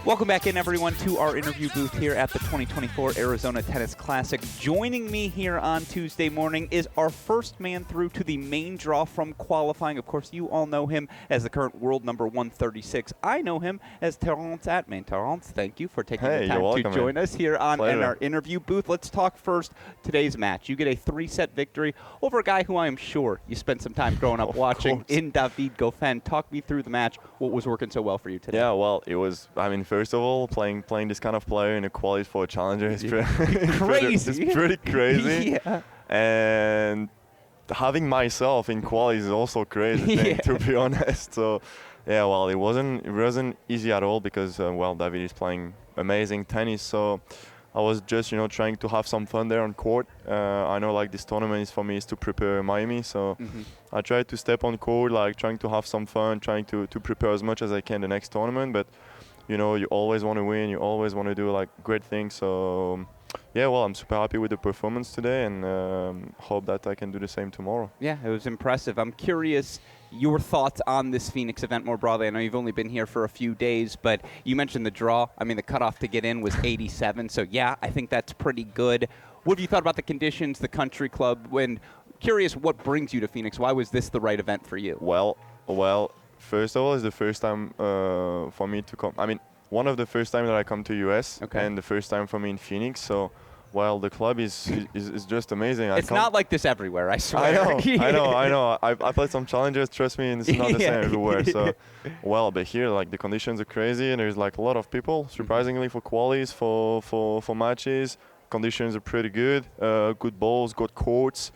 Welcome back in, everyone, to our interview booth here at the 2024 Arizona Tennis Classic. Joining me here on Tuesday morning is our first man through to the main draw from qualifying. Of course, you all know him as the current world number 136. I know him as Terence Atmane. Terence, thank you for taking the time to join us here on our interview booth. Let's talk first today's match. You get a 3-set victory over a guy who I am sure you spent some time growing up watching in David Goffin. Talk me through the match. What was working so well for you today? Yeah, well, it was, first of all, playing this kind of player in a quali for a challenger is pretty crazy. Yeah. And having myself in quali is also crazy thing, to be honest. So, yeah, well, it wasn't easy at all because, David is playing amazing tennis. So I was just, trying to have some fun there on court. I know, this tournament is for me is to prepare Miami. So I tried to step on court, trying to have some fun, trying to prepare as much as I can the next tournament. But you always want to win. You always want to do great things. So, yeah, well, I'm super happy with the performance today and hope that I can do the same tomorrow. Yeah, it was impressive. I'm curious your thoughts on this Phoenix event more broadly. I know you've only been here for a few days, but you mentioned the draw. The cutoff to get in was 87. So, yeah, I think that's pretty good. What have you thought about the conditions, the country club? Curious what brings you to Phoenix. Why was this the right event for you? Well. First of all, it's the first time for me to come. One of the first time that I come to US, and the first time for me in Phoenix. So, the club is just amazing. It's not like this everywhere, I swear. I know. I played some challenges. Trust me, and it's not the same everywhere. So, but here, the conditions are crazy, and there's a lot of people. Surprisingly, for qualies, for matches, conditions are pretty good. Good balls, good courts.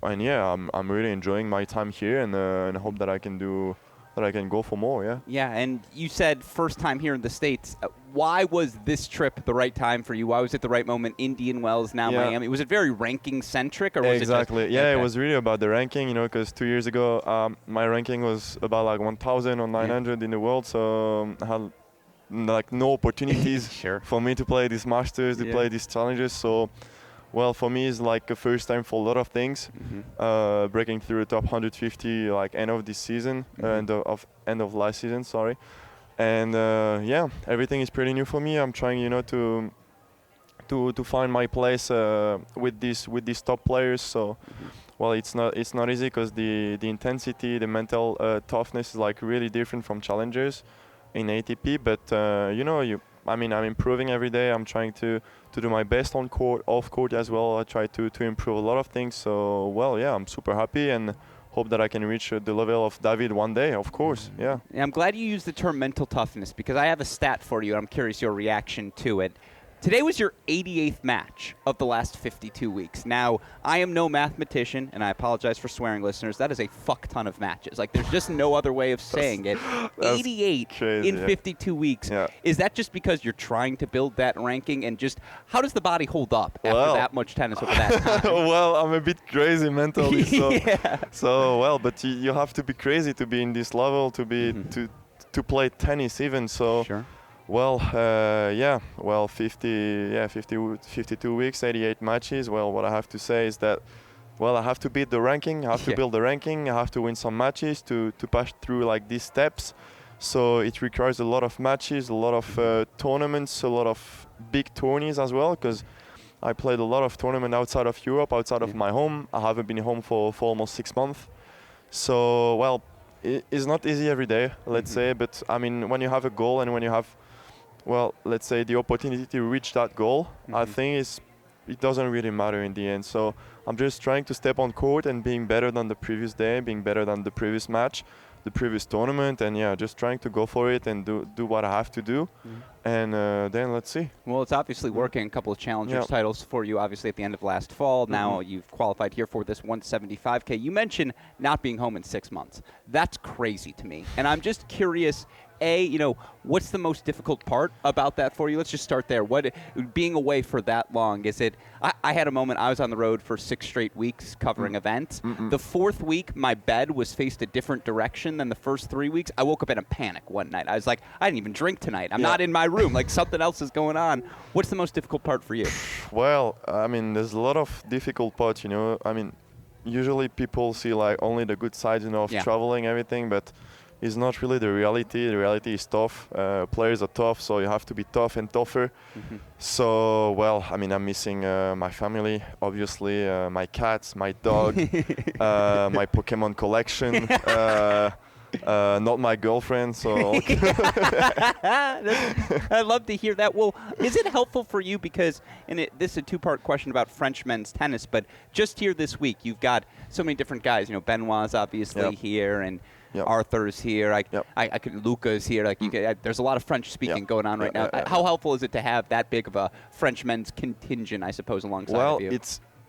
And yeah, I'm really enjoying my time here, and hope that I can go for more. Yeah. Yeah, and you said first time here in the States. Why was this trip the right time for you? Why was it the right moment? Indian Wells, now Miami. Was it very ranking centric, or was exactly? It just, it was really about the ranking. Because 2 years ago, my ranking was about 1,000 or 900 in the world. So I had no opportunities for me to play these Masters, to play these challenges. So. Well, for me, it's a first time for a lot of things. Breaking through the top 150, end of this season, end of last season, sorry. And everything is pretty new for me. I'm trying, to find my place with these top players. So, it's not easy because the intensity, the mental toughness is really different from challengers in ATP. But I'm improving every day. I'm trying to do my best on court, off court as well. I try to improve a lot of things. So, I'm super happy and hope that I can reach the level of David one day, of course. Yeah. I'm glad you used the term mental toughness because I have a stat for you, and I'm curious your reaction to it. Today was your 88th match of the last 52 weeks. Now, I am no mathematician, and I apologize for swearing, listeners. That is a fuck ton of matches. There's just no other way of saying it. 88 crazy, in 52 weeks. Yeah. Is that just because you're trying to build that ranking? And just how does the body hold up after that much tennis over that time? I'm a bit crazy mentally. So, but you have to be crazy to be in this level, to be to play tennis even. So. Sure. 52 weeks, 88 matches. What I have to say is that, I have to beat the ranking. I have to build the ranking. I have to win some matches to pass through these steps. So it requires a lot of matches, a lot of tournaments, a lot of big tourneys as well. Because I played a lot of tournaments outside of Europe, outside of my home. I haven't been home for almost 6 months. So it's not easy every day, let's say. But when you have a goal and when you have let's say the opportunity to reach that goal, I think it doesn't really matter in the end. So I'm just trying to step on court and being better than the previous day, being better than the previous match, the previous tournament, and just trying to go for it and do what I have to do. And then let's see. Well, it's obviously working. A couple of challengers titles for you, obviously, at the end of last fall. Now you've qualified here for this 175K. You mentioned not being home in 6 months. That's crazy to me. And I'm just curious, what's the most difficult part about that for you? Let's just start there. Being away for that long, is it? I had a moment, I was on the road for 6 straight weeks covering events. The 4th week, my bed was faced a different direction than the first 3 weeks. I woke up in a panic one night. I was like, I didn't even drink tonight. I'm not in my room. Something else is going on. What's the most difficult part for you? There's a lot of difficult parts, Usually people see only the good sides, of traveling, everything, but is not really the reality. The reality is tough. Players are tough, so you have to be tough and tougher. So, well, I mean, I'm missing my family, obviously, my cats, my dog, my Pokemon collection. Not my girlfriend, so I'd love to hear that. Well, is it helpful for you because, this is a two-part question about French men's tennis, but just here this week, you've got so many different guys. You know, Benoit's obviously here, and Arthur's here. I could Luca's here. Like there's a lot of French speaking going on right now. How helpful is it to have that big of a French men's contingent, I suppose, alongside of you? Well,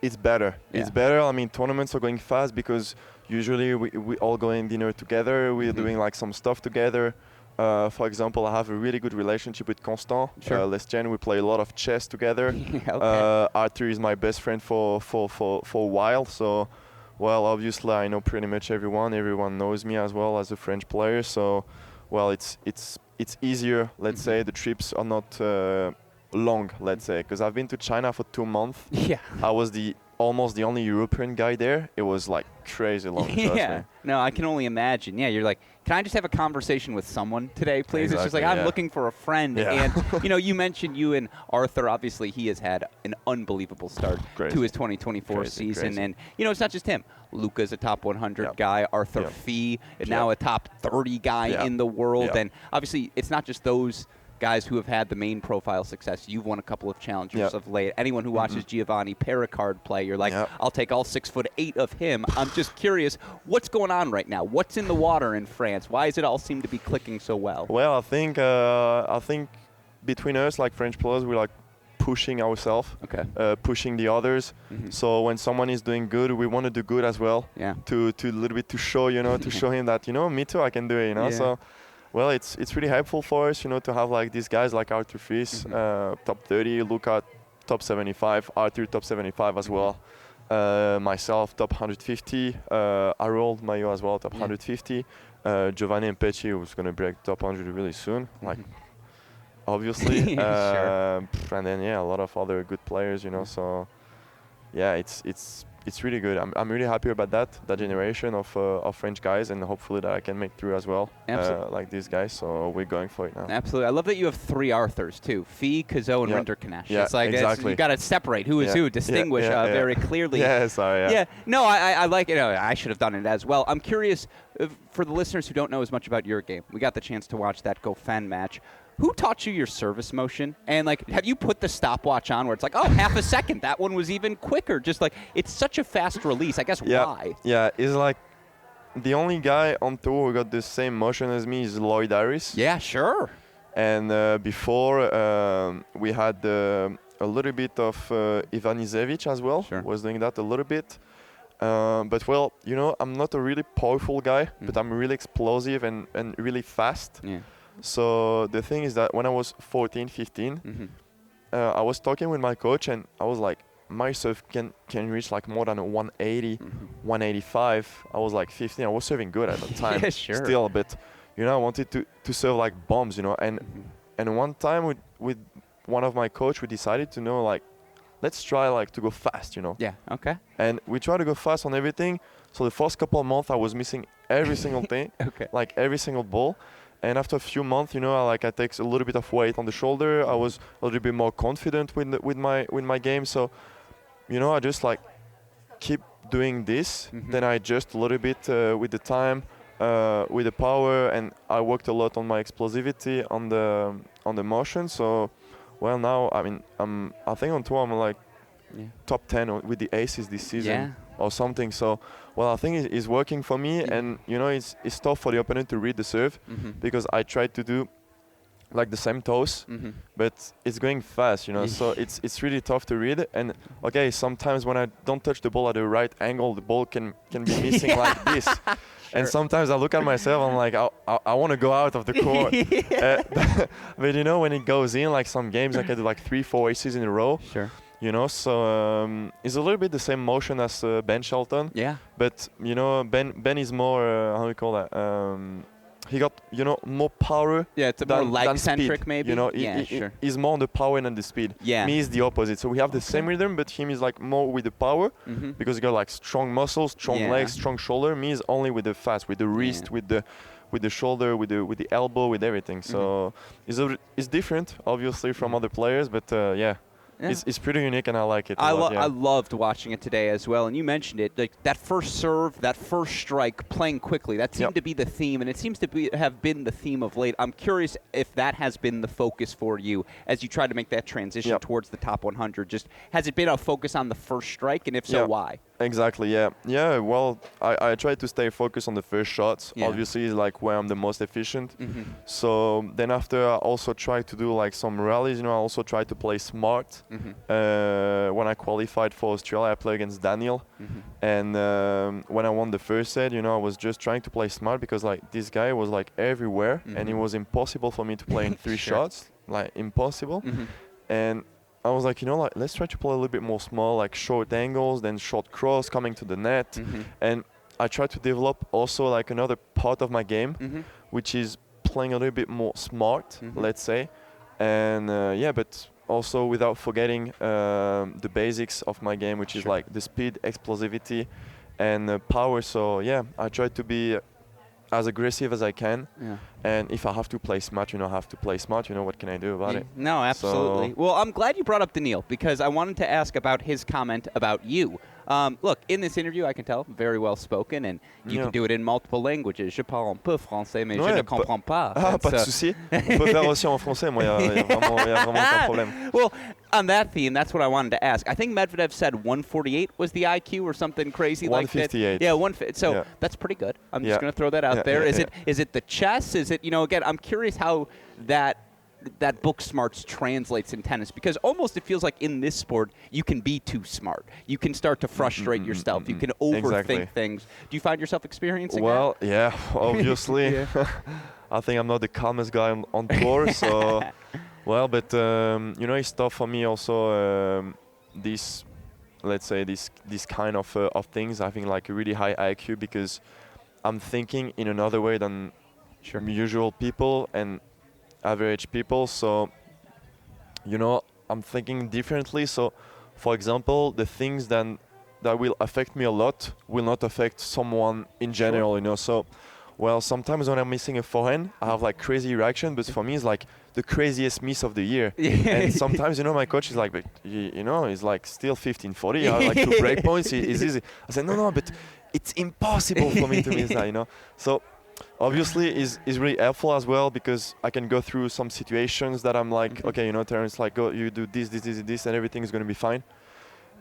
it's better. It's better. I mean, tournaments are going fast because usually we all go in dinner together. We're doing like some stuff together. For example, I have a really good relationship with Constant. Lestienne, we play a lot of chess together. Arthur is my best friend for a while. So, well, obviously I know pretty much everyone. Everyone knows me as well as a French player. So, well, it's easier. Let's say the trips are not long. Let's say because I've been to China for 2 months. I was almost the only European guy there. It was like crazy long. Trust me. No, I can only imagine. Yeah, you're like, can I just have a conversation with someone today, please? Exactly, it's just like, I'm looking for a friend. And, you mentioned you and Arthur. Obviously, he has had an unbelievable start to his 2024 season. And, it's not just him. Luca's a top 100 guy. Arthur Fee, now a top 30 guy in the world. And obviously, it's not just those guys who have had the main profile success. You've won a couple of challengers of late. Anyone who watches Giovanni Pericard play, you're like, I'll take all 6'8" of him. I'm just curious, what's going on right now? What's in the water in France? Why does it all seem to be clicking so well? Well, I think between us, like French players, we're like pushing ourselves, pushing the others. So when someone is doing good, we want to do good as well. To a little bit to show, to show him that, me too, I can do it, So. Well, it's really helpful for us, to have like these guys like Arthur Fils, top 30, Luca top 75, Arthur top 75 as well, myself top 150, Harold Mayo as well top 150, Giovanni and Pecci who's going to break top 100 really soon, like obviously, and then a lot of other good players, so yeah, it's really good. I'm really happy about that generation of French guys, and hopefully that I can make through as well, like these guys. So we're going for it now. Absolutely. I love that you have 3 Arthurs too: Fee, Cazot, and Rinderknecht. Yeah, it's like exactly. You got to separate who is who, distinguish very clearly. Sorry. No, I like it. I should have done it as well. I'm curious for the listeners who don't know as much about your game. We got the chance to watch that Goffin match. Who taught you your service motion? And, have you put the stopwatch on where it's like, half a second, that one was even quicker? Just it's such a fast release. I guess why? Yeah, it's like the only guy on tour who got the same motion as me is Lloyd Harris. Yeah, sure. And before, we had a little bit of Ivan Izevich as well. Was doing that a little bit. But, well, I'm not a really powerful guy, but I'm really explosive and really fast. Yeah. So the thing is that when I was 14, 15, I was talking with my coach, and I was like, my serve can reach like more than 180, 185. I was like 15. I was serving good at the time. Still, but I wanted to serve like bombs, and one time with one of my coach, we decided to let's try to go fast, Yeah. Okay. And we tried to go fast on everything. So the first couple of months I was missing every single thing, like every single ball. And after a few months, I take a little bit of weight on the shoulder. I was a little bit more confident with my game. So, I just keep doing this. Then I adjust a little bit with the time, with the power, and I worked a lot on my explosivity on the motion. So, well, now I think on tour I'm top 10 with the aces this season or something. So, well, I think it's working for me, and it's tough for the opponent to read the serve because I tried to do the same toss, but it's going fast, so it's really tough to read. And sometimes when I don't touch the ball at the right angle, the ball can be missing like this. And sometimes I look at myself, I'm like, I want to go out of the court. But when it goes in, some games I can do 3-4 aces in a row. So it's a little bit the same motion as Ben Shelton. Yeah. But Ben is more how do we call that? He got more power. Yeah, it's more leg centric maybe. He's more on the power than the speed. Yeah. Me is the opposite. So we have the same rhythm, but him is more with the power because he got strong muscles, strong legs, strong shoulder. Me is only with the fast, with the wrist, with with the shoulder, with the elbow, with everything. So it's different, obviously, from other players, but yeah. It's pretty unique, and I like it a lot, yeah. I loved watching it today as well, and you mentioned it. Like that first serve, that first strike, playing quickly, that seemed to be the theme, and it seems to have been the theme of late. I'm curious if that has been the focus for you as you try to make that transition towards the top 100. Just has it been a focus on the first strike, and if so, why? Exactly, yeah. Yeah, well, I try to stay focused on the first shots. Obviously, it's like where I'm the most efficient. So then after, I also try to do like some rallies. I also try to play smart. When I qualified for Australia, I played against Daniel. And when I won the first set, I was just trying to play smart because like this guy was like everywhere and it was impossible for me to play in 3 shots, like impossible. And I was like, like let's try to play a little bit more small, like short angles, then short cross coming to the net. And I tried to develop also like another part of my game, which is playing a little bit more smart, let's say. And but also without forgetting the basics of my game, which is like the speed, explosivity, and power. So yeah, I try to be as aggressive as I can. And if I have to play smart, I have to play smart. What can I do about it? No, absolutely. So well, I'm glad you brought up Daniil because I wanted to ask about his comment about you. Look, in this interview, I can tell, very well spoken, and you can do it in multiple languages. Je parle un peu français, mais je ne comprends pas. Ah, pas de souci. On peut faire aussi en français. Moi, il y a vraiment aucun problème. Well, on that theme, that's what I wanted to ask. I think Medvedev said 148 was the IQ or something crazy like that. 158. Yeah, 158. So that's pretty good. I'm just going to throw that out there. Is it the chess? Is it, again, I'm curious how that book smarts translates in tennis because almost it feels like in this sport you can be too smart. You can start to frustrate yourself. You can overthink things. Do you find yourself experiencing that? Well, yeah, obviously. I think I'm not the calmest guy on tour, so well, but it's tough for me also. Let's say this kind of things, having like a really high IQ because I'm thinking in another way than usual people and average people. So I'm thinking differently. So for example, the things that will affect me a lot will not affect someone in general. So well, sometimes when I'm missing a forehand, I have like crazy reaction, but for me it's like the craziest miss of the year. And sometimes my coach is like, but it's like still 15-40. I have like 2 break points. It's easy. I said no, but it's impossible for me to miss that. So obviously is really helpful as well because I can go through some situations that I'm like, okay, Terence, like go, you do this, and everything is going to be fine.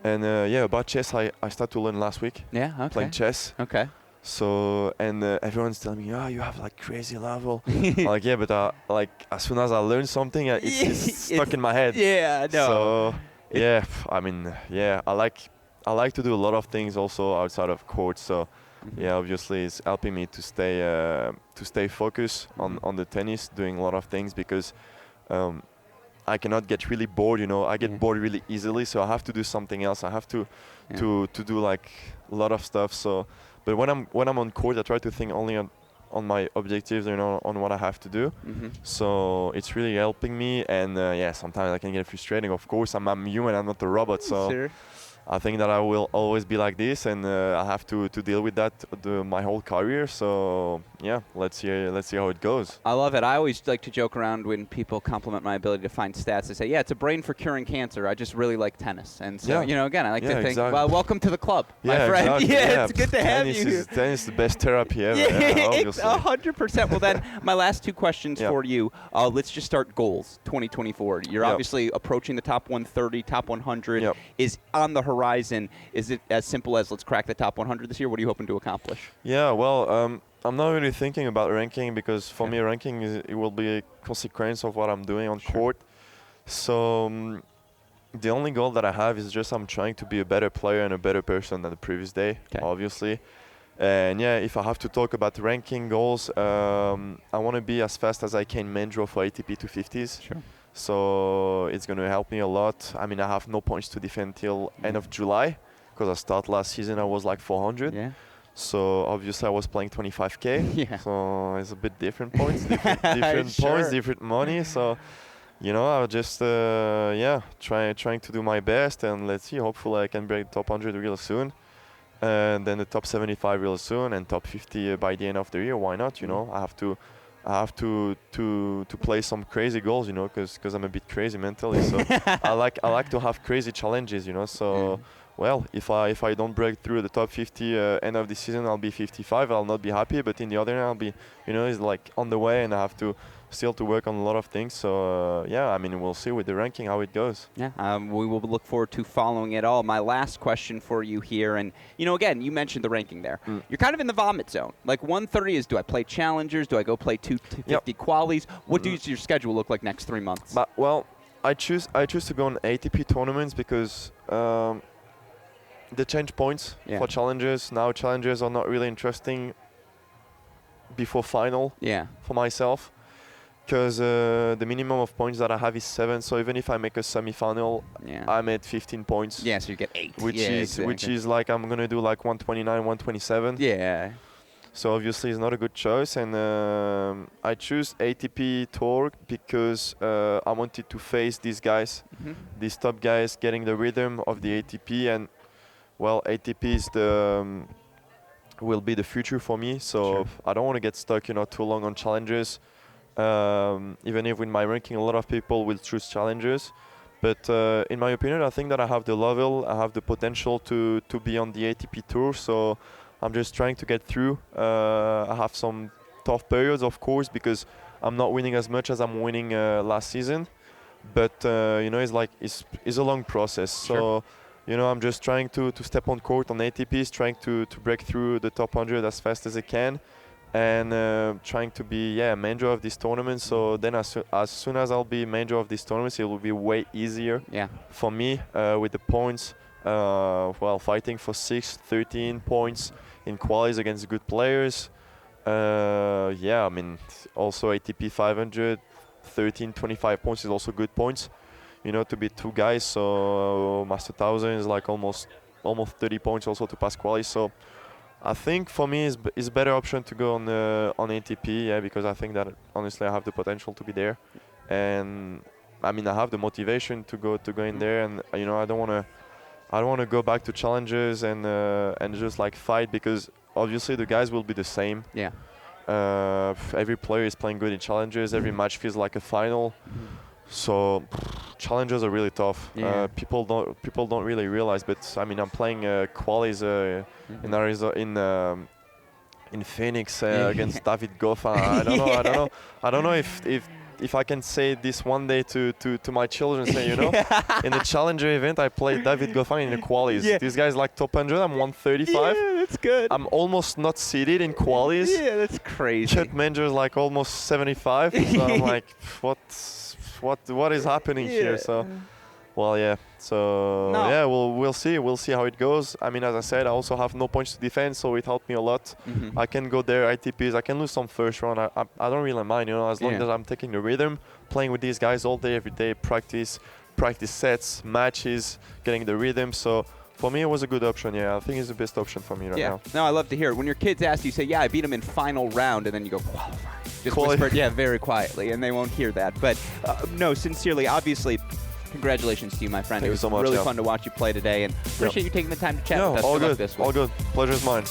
And about chess, I started to learn last week. Yeah, okay. Playing chess. Okay. So and everyone's telling me, you have like crazy level. I'm like yeah, but like as soon as I learn something, it's stuck in my head. Yeah, no. So yeah, I mean, I like to do a lot of things also outside of court. So. Yeah, obviously it's helping me to stay focused on the tennis, doing a lot of things because I cannot get really bored. I get bored really easily, so I have to do something else. I have to do like a lot of stuff. So, but when I'm on court, I try to think only on my objectives, on what I have to do. So it's really helping me. And sometimes I can get frustrating. Of course, I'm human. I'm not a robot. So. Sure. I think that I will always be like this, and I have to deal with that my whole career. So yeah, let's see how it goes. I love it. I always like to joke around when people compliment my ability to find stats. They say, "Yeah, it's a brain for curing cancer. I just really like tennis." And so, again, I like to think, well, welcome to the club, my friend. Exactly. It's good to have you. Tennis is the best therapy ever. Obviously. 100%. Well, then, my last 2 questions for you. Let's just start goals. 2024. You're obviously approaching the top 130, top 100 is on the horizon. Is it as simple as let's crack the top 100 this year? What are you hoping to accomplish? Yeah, well, I'm not really thinking about ranking because for me ranking it will be a consequence of what I'm doing on court. So the only goal that I have is just I'm trying to be a better player and a better person than the previous day, obviously. And if I have to talk about ranking goals, I want to be as fast as I can main draw for ATP 250s. Sure. So it's going to help me a lot. I mean, I have no points to defend till end of July because I started last season, I was like 400. Yeah. So obviously I was playing 25K. So it's a bit different points, different points, different money. So, I'll just, trying to do my best and let's see. Hopefully I can break the top 100 real soon. and then the top 75 real soon, and top 50 by the end of the year. Why not? You know, I have to play some crazy goals, you know, because I'm a bit crazy mentally. So I like to have crazy challenges, you know. So well, if I don't break through the top 50 end of the season, I'll be 55. I'll not be happy, but in the other end, I'll be, you know, it's like on the way, and I have to still to work on a lot of things. So yeah, I mean, we'll see with the ranking how it goes. Yeah, we will look forward to following it all. My last question for you here, and you know, again, you mentioned the ranking there. You're kind of in the vomit zone. Like 130 is, do I play challengers? Do I go play 250 qualies? What does your schedule look like next 3 months? But well, I choose to go on ATP tournaments because they change points for challengers. Now challengers are not really interesting before final for myself. Because the minimum of points that I have is 7, so even if I make a semi-final, I'm at 15 points. Yeah, so you get 8. Which is like I'm gonna do like 129, 127. Yeah. So obviously it's not a good choice, and I choose ATP Tour because I wanted to face these guys, these top guys, getting the rhythm of the ATP, and well, ATP is will be the future for me. So I don't want to get stuck, you know, too long on challengers. Even if with my ranking a lot of people will choose challengers, but in my opinion I think that I have the level, I have the potential to be on the ATP Tour, so I'm just trying to get through. I have some tough periods, of course, because I'm not winning as much as I'm winning last season, but you know, it's like it's a long process. So you know, I'm just trying to step on court on ATPs, trying to break through the top 100 as fast as I can, and trying to be manager of this tournament. So then as soon as I'll be manager of this tournament, it will be way easier for me with the points. Well, fighting for 13 points in qualies against good players. I mean, also ATP 500, 25 points is also good points, you know, to beat 2 guys. So Master 1000 is like almost 30 points also to pass qualies. So I think for me it's a better option to go on ATP, because I think that honestly I have the potential to be there, and I mean I have the motivation to go in there, and you know, I don't want to go back to challengers and just like fight, because obviously the guys will be the same. Every player is playing good in challengers. Every match feels like a final. So challenges are really tough. People don't really realize, but I mean, I'm playing qualies in Arizona, in Phoenix against David Goffin. I don't know if I can say this one day to my children, say, you know, in the challenger event I played David Goffin in the qualies. This guy's like top 100. I'm 135. Yeah, that's good. I'm almost not seeded in qualies. Yeah, that's crazy. Chet Menger's like almost 75. So I'm like, what is happening here? So, well, so we'll see how it goes. I mean, as I said, I also have no points to defend, so it helped me a lot. I can go there ITPs, I can lose some first round. I don't really mind, you know, as long as I'm taking the rhythm, playing with these guys all day, every day, practice sets, matches, getting the rhythm. So for me, it was a good option. I think it's the best option for me right now. No, I love to hear it. When your kids ask you, say, I beat them in final round, and then you go, qualify. Just whisper, very quietly, and they won't hear that. But no, sincerely, obviously, congratulations to you, my friend. Thank it was so much, really fun to watch you play today, and appreciate you taking the time to chat with us. All good. This one. All good. Pleasure's mine.